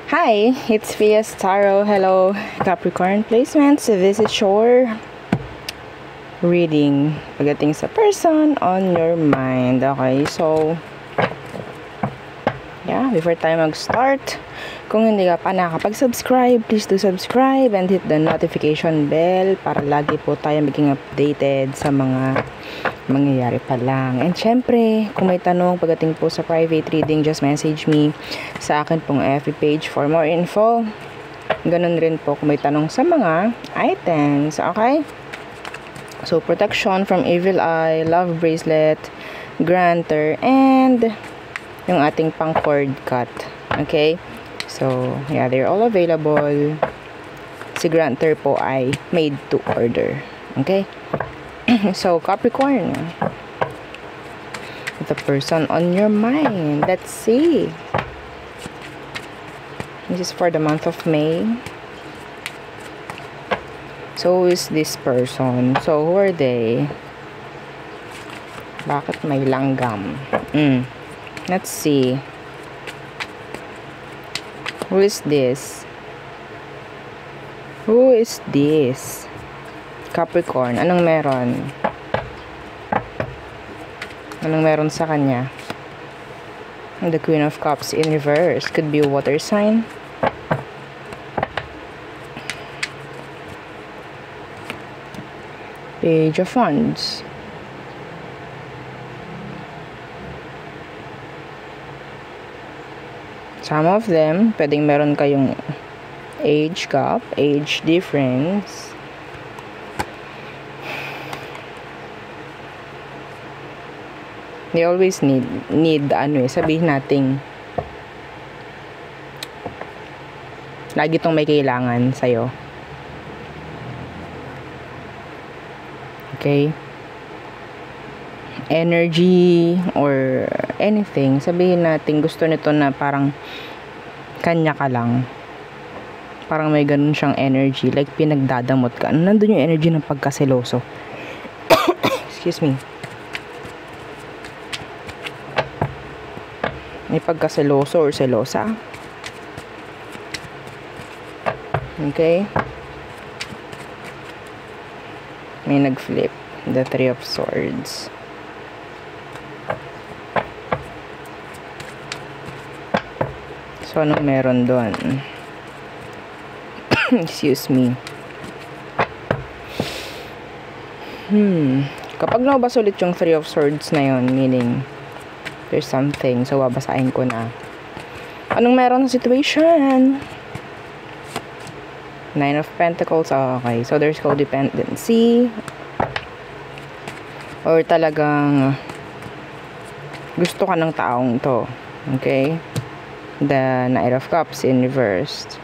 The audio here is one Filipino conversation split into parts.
Hi, it's Vias Tarot. Hello, Capricorn placements. This is your reading pagdating sa person on your mind. Okay, so yeah, before tayo mag-start, kung hindi ka pa nakapag-subscribe, please do subscribe and hit the notification bell para lagi po tayo maging updated sa mga mangyayari pa lang. And syempre, kung may tanong pagdating po sa private reading, just message me sa akin pong FB page for more info. Ganun rin po kung may tanong sa mga items. Okay? So, protection from evil eye, love bracelet, granter, and yung ating pang cord cut. Okay? So, yeah, they're all available. Si granter po ay made to order. Okay? So, Capricorn, the person on your mind. Let's see. This is for the month of May. So, who is this person? So, who are they? Bakit may langgam? Let's see. Who is this? Who is this? Capricorn, anong meron? Anong meron sa kanya? The Queen of Cups in reverse. Could be a water sign. Page of Wands. Some of them, pwedeng meron kayong age gap, age difference. They always need sabihin nating lagi tong may kailangan sa'yo. Okay? Energy or anything, sabihin natin gusto nito na parang kanya ka lang. Parang may ganun siyang energy, like pinagdadamot ka. Nandun yung energy ng pagkaseloso. Excuse me. May pagkaseloso or selosa. Okay? May nag-flip. The Three of Swords. So, anong meron doon? Excuse me. Kapag nabas ulit yung Three of Swords na yun, meaning there's something. So, babasahin ko na. Anong meron sa situation? Nine of Pentacles. Oh, okay. So, there's codependency. Or talagang gusto ka ng taong to. Okay? The Knight of Cups in reversed.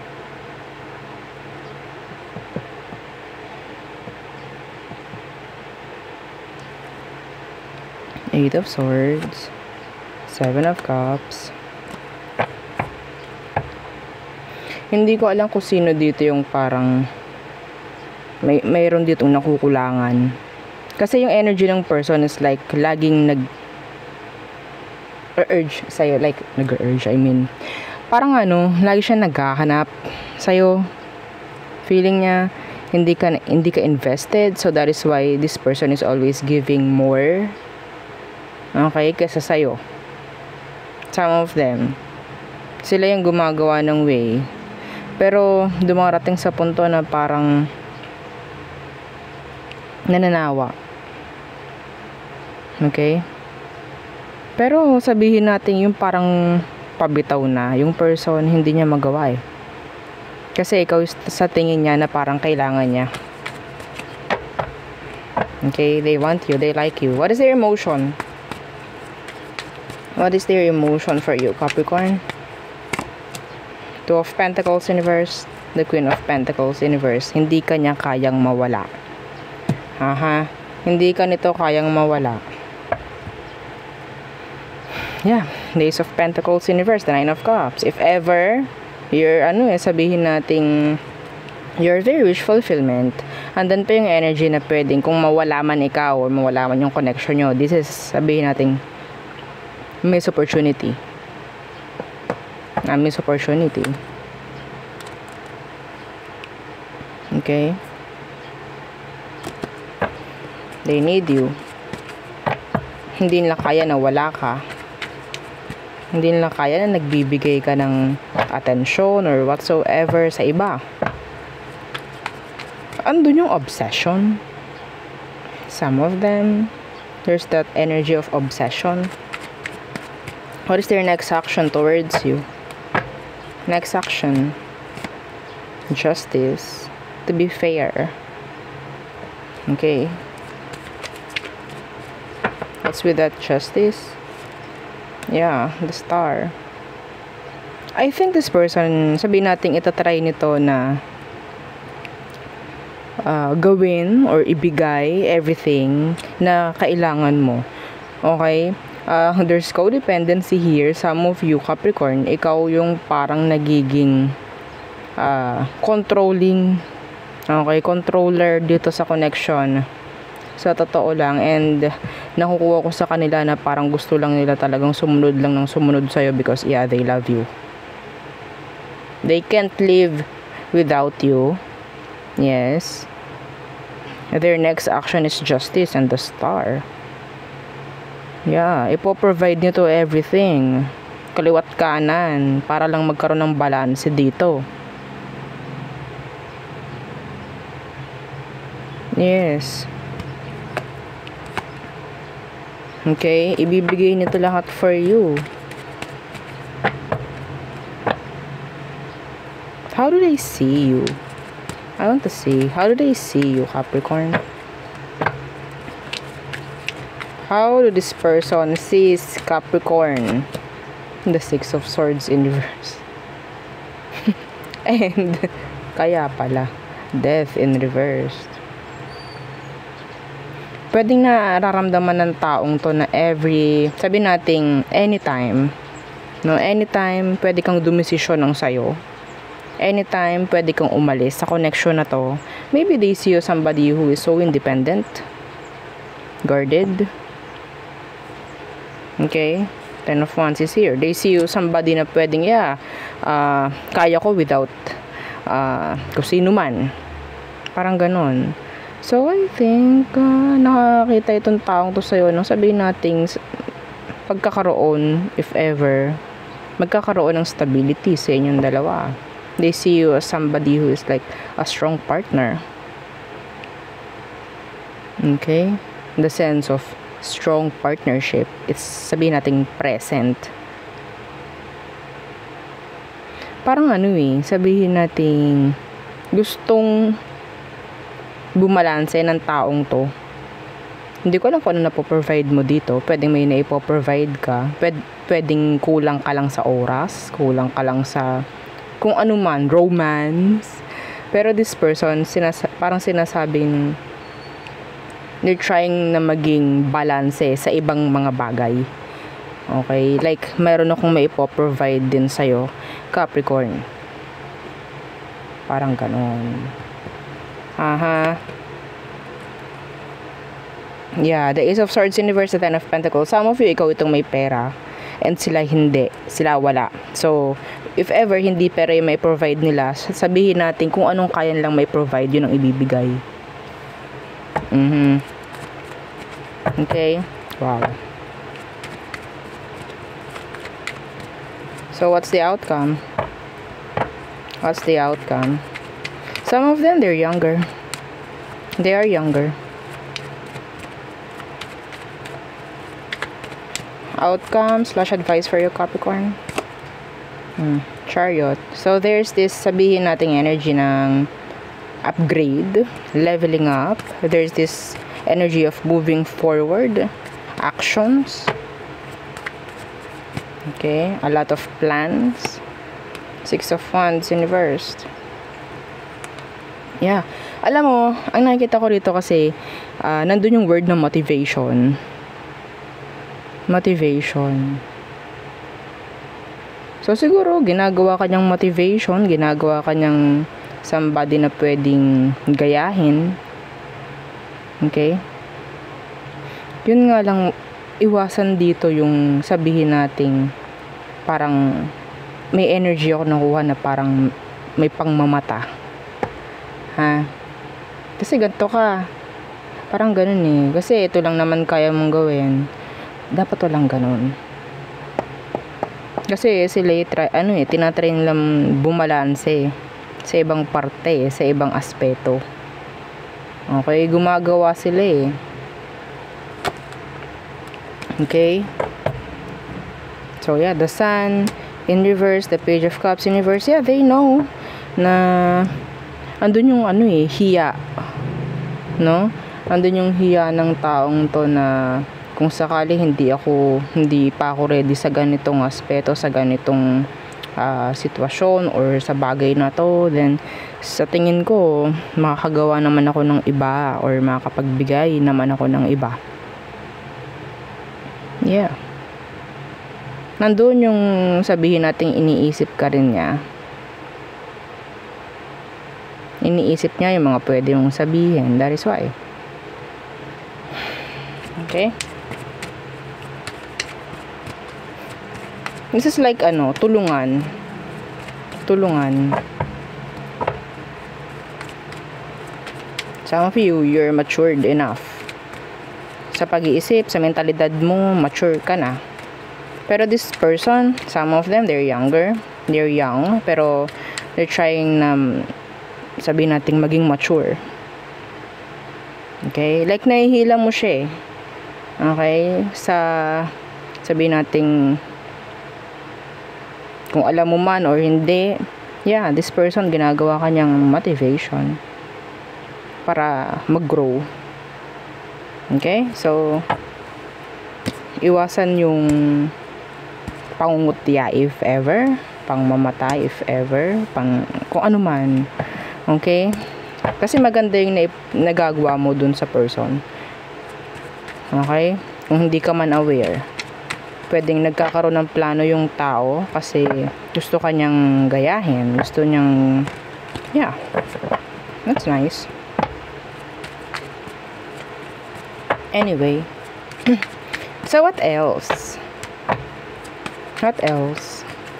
Eight of Swords. Seven of Cups. Hindi ko alam kung sino dito yung parang mayroon ditong nakukulangan. Kasi yung energy ng person is like laging nag-urge sa'yo. Like, nag-urge, I mean. Parang lagi siya naghahanap sa'yo. Feeling niya, hindi ka invested. So, that is why this person is always giving more. Okay, kesa sa'yo. Some of them, sila yung gumagawa ng way. Pero, dumarating sa punto na parang nananawa. Okay? Pero, sabihin natin yung parang pabitaw na. Yung person, hindi niya magawa eh. Kasi ikaw sa tingin niya na parang kailangan niya. Okay? They want you. They like you. What is their emotion? What is their emotion for you, Capricorn? Two of Pentacles in reverse. The Queen of Pentacles in reverse. Hindi ka niya kayang mawala. Hindi ka nito kayang mawala. Yeah. Ace of Pentacles in reverse. The Nine of Cups. If ever, you're, sabihin nating your very wish fulfillment. Andun pa yung energy na pwedeng kung mawala man ikaw or mawala man yung connection nyo. This is, sabihin nating missed opportunity. Missed opportunity. Okay? They need you. Hindi nila kaya na wala ka. Hindi nila kaya na nagbibigay ka ng attention or whatsoever sa iba. Andun yung obsession. Some of them, there's that energy of obsession. What is their next action towards you? Next action. Justice. To be fair. Okay. What's with that justice? Yeah, the Star. I think this person, sabihin natin itatry nito na gawin or ibigay everything na kailangan mo. Okay? There's codependency here. Some of you, Capricorn, ikaw yung parang nagiging controlling. Okay? Controller dito sa connection. Sa totoo lang, and nakukuha ko sa kanila na parang gusto lang nila talagang sumunod lang ng sumunod sa'yo because yeah, they love you. They can't live without you. Yes. Their next action is justice and the Star. Yeah, ipoprovide nito everything. Kaliwat kanan para lang magkaroon ng balance dito. Yes. Okay, ibibigay nito lahat for you. How do they see you? I want to see. How do they see you, Capricorn? How do this person sees Capricorn? The Six of Swords in reverse. And, kaya pala, Death in reverse. Pwedeng nararamdaman ng taong to na sabi nating anytime, no, anytime pwede kang dumisisyon ng sayo, anytime pwede kang umalis sa connection na to. Maybe they see you somebody who is so independent, guarded. Okay, Ten of Wands is here. They see you somebody na pwedeng kaya ko without kung sino man, parang ganon. So, I think, nakakita itong taong to sa'yo, nung sabihin natin, pagkakaroon, if ever, magkakaroon ng stability sa inyong dalawa. They see you as somebody who is like a strong partner. Okay? The sense of strong partnership, it's sabihin natin present. Parang sabihin natin, gustong bumalanse ng taong to. Hindi ko alam kung ano na-provide mo dito. Pwedeng may na-provide ka. Pwedeng kulang ka lang sa oras. Kulang ka lang sa kung ano man, romance. Pero this person, parang sinasabing they're trying na maging balanse sa ibang mga bagay. Okay? Like, mayroon akong mai-provide din sa'yo, Capricorn. Parang ganon. Aha. Yeah, the Ace of Swords in reverse, the Ten of Pentacles. Some of you, ikaw itong may pera. And sila hindi. Sila wala. So, if ever hindi pera yung may provide nila, sabihin natin kung anong kaya nilang may provide, yun ang ibibigay. Okay? Wow. So, what's the outcome? What's the outcome? Some of them, they're younger. They are younger. Outcome/advice for you, Capricorn. Chariot. So, there's this, sabihin nating energy ng upgrade, leveling up. There's this energy of moving forward, actions. Okay, a lot of plans. Six of Wands inversed. Yeah. Alam mo, ang nakikita ko rito kasi, nandun yung word ng motivation. Motivation. So, siguro, ginagawa ka niyang motivation, ginagawa ka niyang somebody na pwedeng gayahin. Okay? Yun nga lang, iwasan dito yung sabihin nating parang may energy ako nakuha na parang may pangmamata. Ha? Kasi ganito ka. Parang ganun eh. Kasi ito lang naman kaya mong gawin. Dapat walang ganun. Kasi sila tinatrain lang bumalanse sa ibang parte, sa ibang aspeto. Okay, gumagawa sila eh. Okay? So yeah, the Sun in reverse, the Page of Cups in reverse. Yeah, they know na andun yung hiya. No? Andun yung hiya ng taong to na kung sakali hindi pa ako ready sa ganitong aspeto, sa ganitong sitwasyon or sa bagay na to, then sa tingin ko makakagawa naman ako ng iba or makakapagbigay naman ako ng iba. Yeah. Nandun yung sabihin nating iniisip ka rin niya. Iniisip niya yung mga pwede mong sabihin. That is why. Okay? This is like tulungan. Some of you, you're matured enough. Sa pag-iisip, sa mentalidad mo, mature ka na. Pero this person, some of them, they're young, pero they're trying na sabihin natin maging mature. Okay? Like nahihila mo siya eh. Okay? Sabihin natin kung alam mo man or hindi, yeah, this person ginagawa kanyang motivation para mag-grow. Okay? So, iwasan yung pangungutya if ever, pangmamatay if ever, kung ano man. Okay? Kasi maganda yung nagagawa mo dun sa person. Okay? Kung hindi ka man aware, pwedeng nagkakaroon ng plano yung tao kasi gusto kanyang gayahin, gusto niyang, yeah, that's nice. Anyway, so what else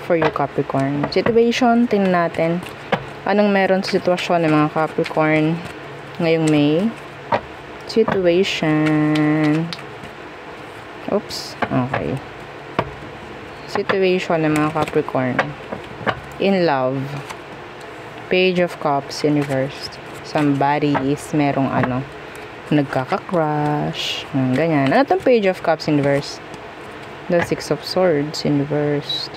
for you Capricorn? Situation, tingnan natin anong meron sa sitwasyon ng mga Capricorn ngayong May. Situation, oops, okay. Situation ng mga Capricorn in love, Page of Cups in reverse. Somebody is merong nagkaka-crush, ganyan. Ano itong Page of Cups in reverse? The Six of Swords in reverse.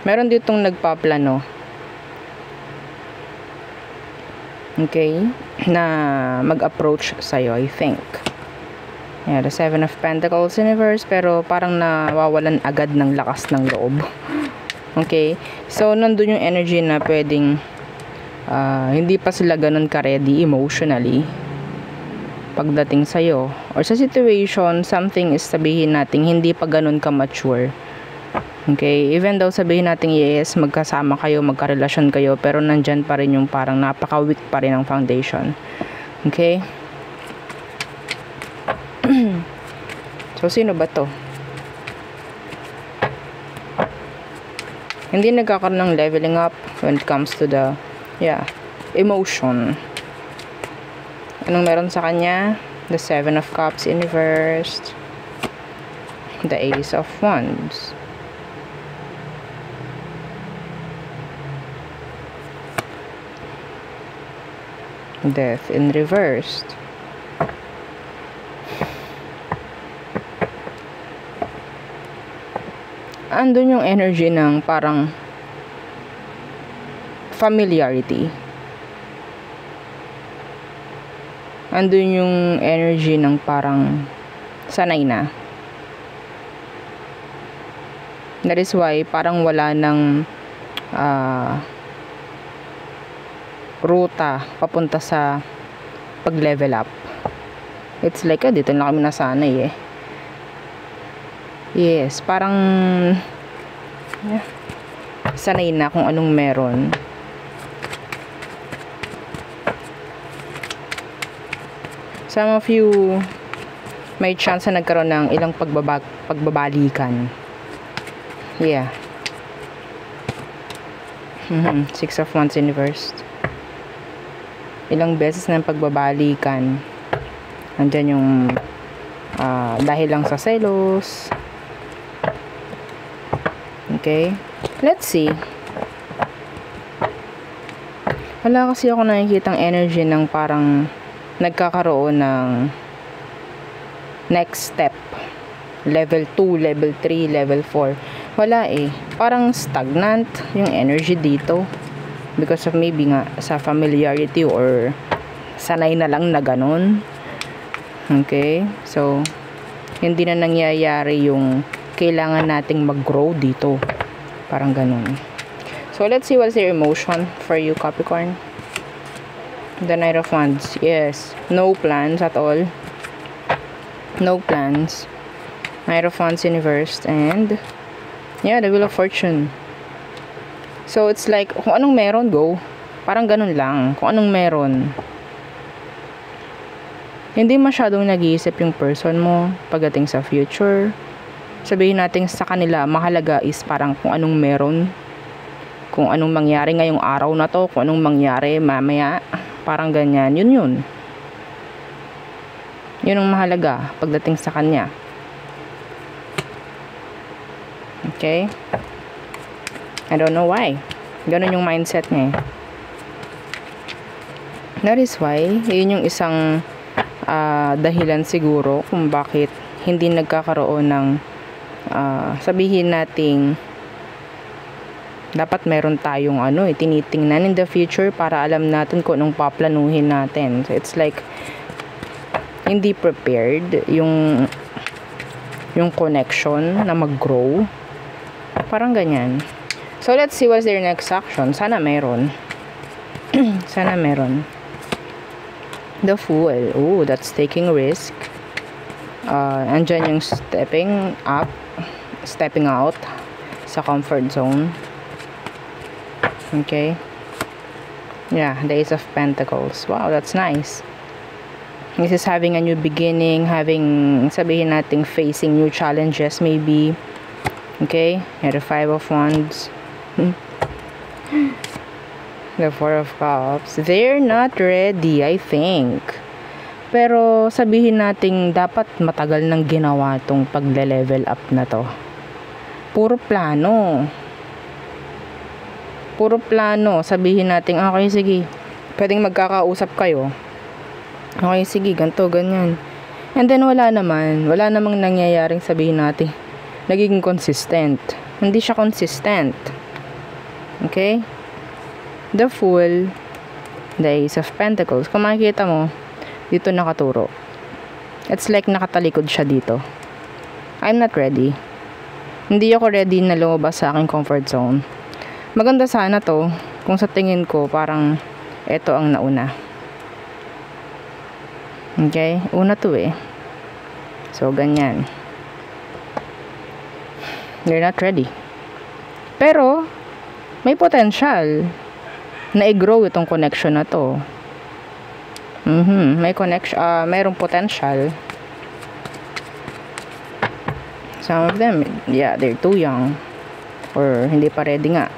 Meron ditong nagpaplano, okay, na mag-approach sa'yo, I think. Yeah, the Seven of Pentacles in reverse, pero parang nawawalan agad ng lakas ng loob. Okay? So, nandun yung energy na pwedeng hindi pa sila ganun ka-ready emotionally pagdating sa'yo. Or sa situation, something is sabihin natin hindi pa ganun ka-mature. Okay? Even though sabihin natin yes, magkasama kayo, magkarelasyon kayo, pero nandyan pa rin yung parang napaka-weak pa rin ang foundation. Okay? So, sino ba to? Hindi nagkakaroon ng leveling up when it comes to the, yeah, emotion. Anong meron sa kanya? The Seven of Cups in reverse. The Ace of Wands. Death in reverse. Andun yung energy ng parang familiarity. Andun yung energy ng parang sanay na. That is why parang wala ng ruta papunta sa pag-level up. It's like, dito na kami nasanay eh. Yes, parang sanay na kung anong meron. Some of you may chance na nagkaroon ng ilang pagbabalikan. Yeah. Six of Wands universe. Ilang beses ng pagbabalikan. Andyan yung dahil lang sa selos. Okay? Let's see. Wala kasi ako nakikitang energy ng parang nagkakaroon ng next step. Level 2, level 3, level 4. Wala eh. Parang stagnant yung energy dito. Because of maybe nga sa familiarity or sanay na lang na ganun. Okay? So, hindi na nangyayari yung kailangan nating mag-grow dito. Parang ganun. So, let's see what's your emotion for you, Capricorn. The Knight of Wands. Yes. No plans at all. No plans. Knight of Wands universe. And, yeah, the Wheel of Fortune. So, it's like, kung anong meron, go. Parang ganun lang. Kung anong meron. Hindi masyadong nag-iisip yung person mo pagdating sa future. Sabihin natin sa kanila, mahalaga is parang kung anong meron. Kung anong mangyari ngayong araw na to. Kung anong mangyari mamaya. Parang ganyan. Yun. Yun ang mahalaga pagdating sa kanya. Okay? I don't know why. Ganun yung mindset niya eh. That is why, yun yung isang dahilan siguro kung bakit hindi nagkakaroon ng sabihin nating dapat meron tayong tinitingnan in the future para alam natin kung anong paplanuhin natin. So it's like hindi prepared yung connection na mag-grow. Parang ganyan. So let's see what's their next action. Sana meron. Sana meron. The Fool. Oh, that's taking risk. Andyan yung stepping out sa comfort zone. Okay. Yeah, the Ace of Pentacles. Wow, that's nice. This is having a new beginning, sabihin nating facing new challenges maybe. Okay, the Five of Wands. The Four of Cups. They're not ready, I think. Pero sabihin nating dapat matagal nang ginawa tong pagle-level up na to. Puro plano. Sabihin nating okay, sige. Pwedeng magkakausap kayo. Okay, sige, ganito, ganyan. And then wala namang nangyayaring sabihin natin nagiging consistent. Hindi siya consistent. Okay? The Fool, the Ace of Pentacles. Kung makikita mo, dito nakaturo. It's like nakatalikod siya dito. I'm not ready. Hindi ako ready na lumabas sa aking comfort zone. Maganda sana to kung sa tingin ko parang eto ang nauna. Okay? Una to eh. So, ganyan. You're not ready. Pero, may potential na i-grow itong connection na to. May connection, mayroong potential. Some of them, yeah, they're too young. Or, hindi pa ready nga.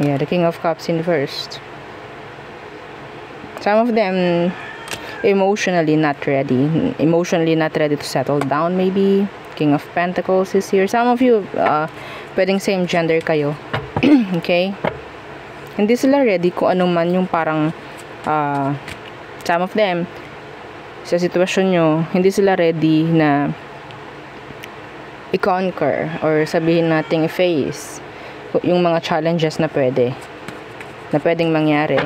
Yeah, the King of Cups in first. Some of them, emotionally not ready. Emotionally not ready to settle down, maybe. King of Pentacles is here. Some of you, pwedeng same gender kayo. Okay? Hindi sila ready kung ano man yung parang, some of them, sa sitwasyon nyo, hindi sila ready na i-conquer or sabihin nating i-face yung mga challenges na pwedeng mangyari.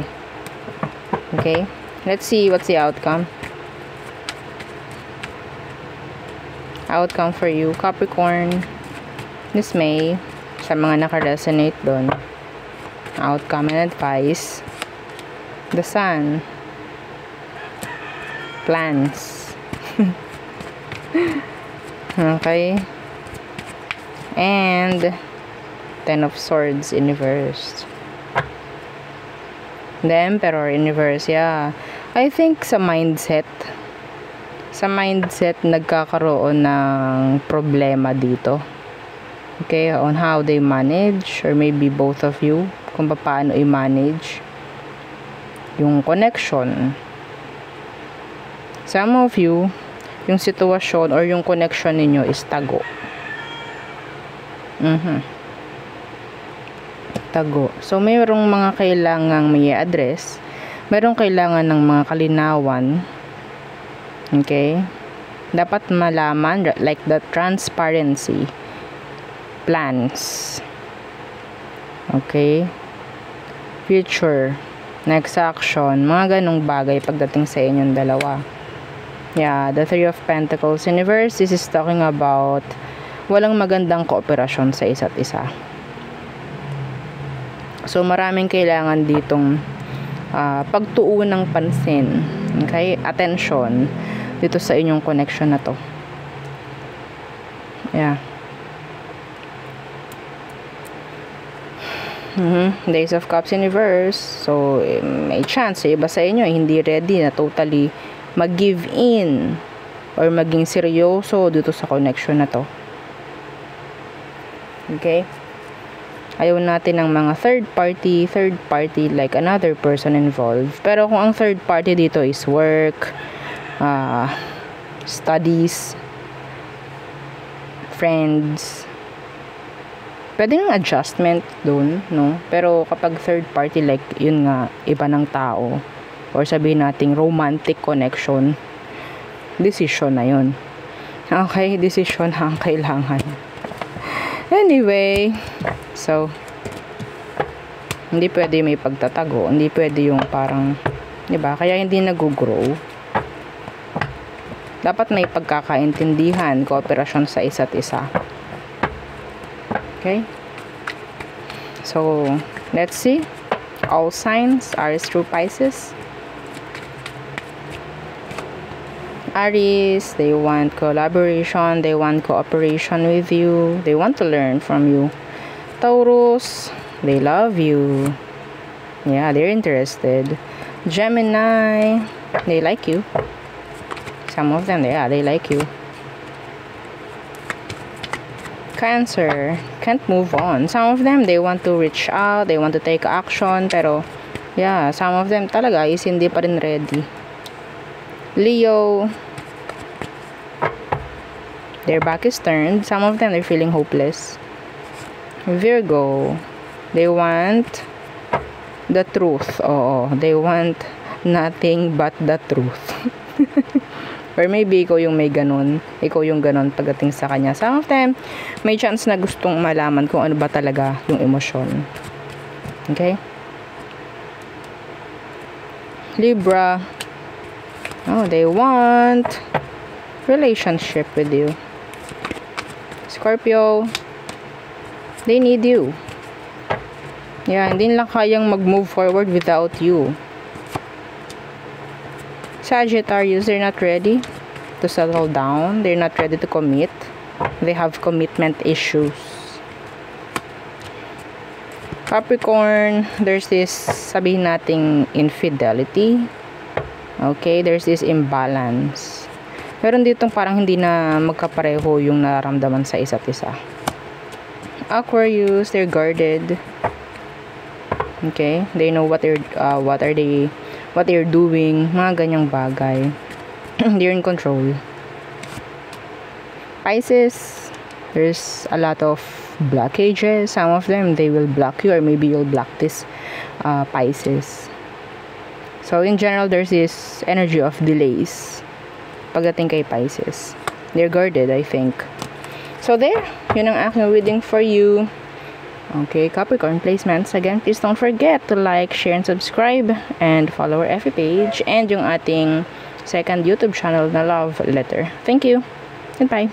Okay? Let's see what's the outcome. Outcome for you, Capricorn. This May, sa mga naka-resonate doon. Outcome and advice. The Sun. Plans. Okay. And Ten of Swords in reverse. The Emperor in reverse, yeah. I think sa mindset nagkakaroon ng problema dito. Okay, on how they manage, or maybe both of you, kung paano i-manage yung connection. Some of you, yung sitwasyon or yung connection ninyo is tago. Tago. So, mayroong mga kailangang may address. Mayroong kailangan ng mga kalinawan. Okay? Dapat malaman, like the transparency. Plans. Okay? Future. Next action. Mga ganong bagay pagdating sa inyong dalawa. Yeah, the Three of Pentacles universe, this is talking about walang magandang kooperasyon sa isa't isa. So, maraming kailangan ditong pagtuon ng pansin. Okay? Attention dito sa inyong connection na to. Yeah. Days of Cups universe. So, may chance iba sa inyo hindi ready na totally mag-give in or maging seryoso dito sa connection na to. Okay? Ayaw natin ng mga third party like another person involved. Pero kung ang third party dito is work, studies, friends, pwede ng adjustment dun, no? Pero kapag third party, like, yun nga, iba ng tao, or sabihin nating romantic connection, decision na yun. Okay, decision ang kailangan. Anyway, so, hindi pwede may pagtatago, hindi pwede yung parang, diba? Kaya hindi nag-grow. Dapat may pagkakaintindihan, kooperasyon sa isa't isa. Okay? So, let's see. All signs, Aries through Pisces. Aries, they want collaboration, they want cooperation with you, they want to learn from you. Taurus, they love you. Yeah, they're interested. Gemini, they like you. Some of them, yeah, they like you. Cancer, can't move on. Some of them, they want to reach out, they want to take action, pero yeah, some of them talaga is hindi pa rin ready. Leo, their back is turned. Some of them, they're feeling hopeless. Virgo, they want the truth. Oo, they want nothing but the truth. Or maybe ikaw yung may ganun. Ikaw yung ganun pagdating sa kanya. Some of them, may chance na gustong malaman kung ano ba talaga yung emosyon. Okay? Libra, oh, they want relationship with you. Scorpio, they need you. Yeah, hindi nila kayang mag-move forward without you. Sagittarius, they're not ready to settle down. They're not ready to commit. They have commitment issues. Capricorn, there's this, sabihin nating infidelity. Okay, there's this imbalance. Meron ditong parang hindi na magkapareho yung nararamdaman sa isa't isa. Aquarius, they're guarded. Okay, they know what they're doing, mga ganyang bagay. They're in control. Pisces, there's a lot of blockages. Some of them, they will block you, or maybe you'll block this Pisces. So, in general, there's this energy of delays pagdating kay Pisces. They're guarded, I think. So, there. Yun ang aking reading for you. Okay, Capricorn placements. Again, please don't forget to like, share, and subscribe. And follow our FB page. And yung ating second YouTube channel na Love Letter. Thank you. Goodbye.